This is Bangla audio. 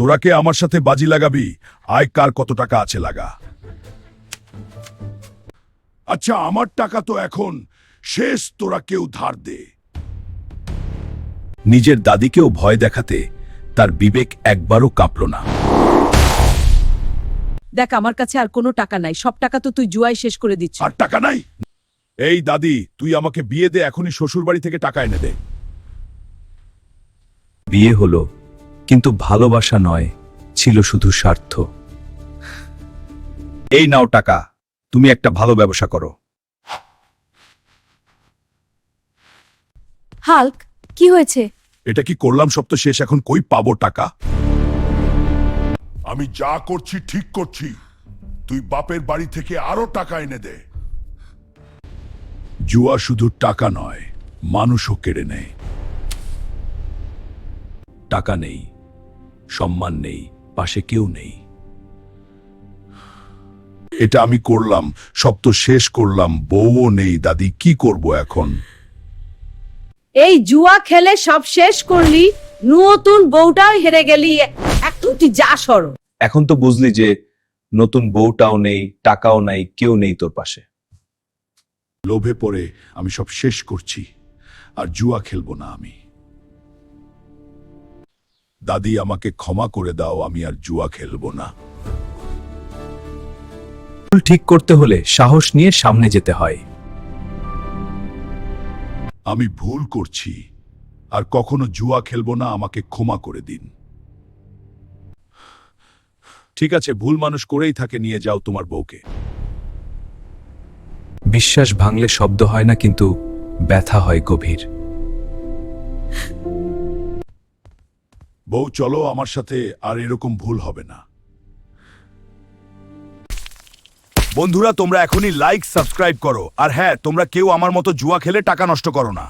তোরা কে আমার সাথে বাজি লাগাবি? আয়, কার কত টাকা আছে লাগা। আচ্ছা, আমার টাকা তো এখন শেষ, তোরা কেউ ধার দে। নিজের দাদিকেও ভয় দেখাতে তার বিবেক একবারও কাঁপল না। দেখ, আমার কাছে আর কোনো টাকা নাই, সব টাকা তো তুই জুয়ায় শেষ করে দিচ্ছ। আর টাকা নাই? এই দাদি, তুই আমাকে বিয়ে দে, এখনই শ্বশুর বাড়ি থেকে টাকা এনে দে। বিয়ে হলো, কিন্তু ভালোবাসা নয়, ছিল শুধু স্বার্থ। এই নাও টাকা, তুমি একটা ভালো ব্যবসা করো। হাল্ক, কি হয়েছে? এটা কি করলাম সব তো শেষ, এখন কই পাবো টাকা? আমি যা করছি ঠিক করছি, তুই বাপের বাড়ি থেকে আরো টাকা এনে দে। জুয়া শুধু টাকা নয়, মানুষও কেড়ে নেয়। টাকা নেই, সম্মান নেই, পাশে কেউ নেই। এটা আমি করলাম, সব তো শেষ করলাম, বউও নেই। দাদি, কি করব এখন? এই জুয়া খেলে সব শেষ করলি, নতুন বউটাও হেরে গেলি। একটু তুই যা সর। এখন তো বুঝলি যে নতুন বউটাও নেই, টাকাও নাই, কেউ নেই তোর পাশে। লোভে পড়ে আমি সব শেষ করছি, আর জুয়া খেলবো না আমি। দাদি, আমাকে ক্ষমা করে দাও, আমি আর জুয়া খেলবো না। ভুল ঠিক করতে হলে সাহস নিয়ে সামনে যেতে হয়। আমি ভুল করছি, আর কখনো জুয়া খেলবো না, আমাকে ক্ষমা করে দিন। ঠিক আছে, ভুল মানুষ করেই থাকে, নিয়ে যাও তোমার বউকে। বিশ্বাস ভাঙলে শব্দ হয় না, কিন্তু ব্যথা হয় গভীর। বউ, চলো আমার সাথে, আর এরকম ভুল হবে না। বন্ধুরা, তোমরা এখনই লাইক সাবস্ক্রাইব করো, আর হ্যাঁ, তোমরা কেউ আমার মতো জুয়া খেলে টাকা নষ্ট করো না।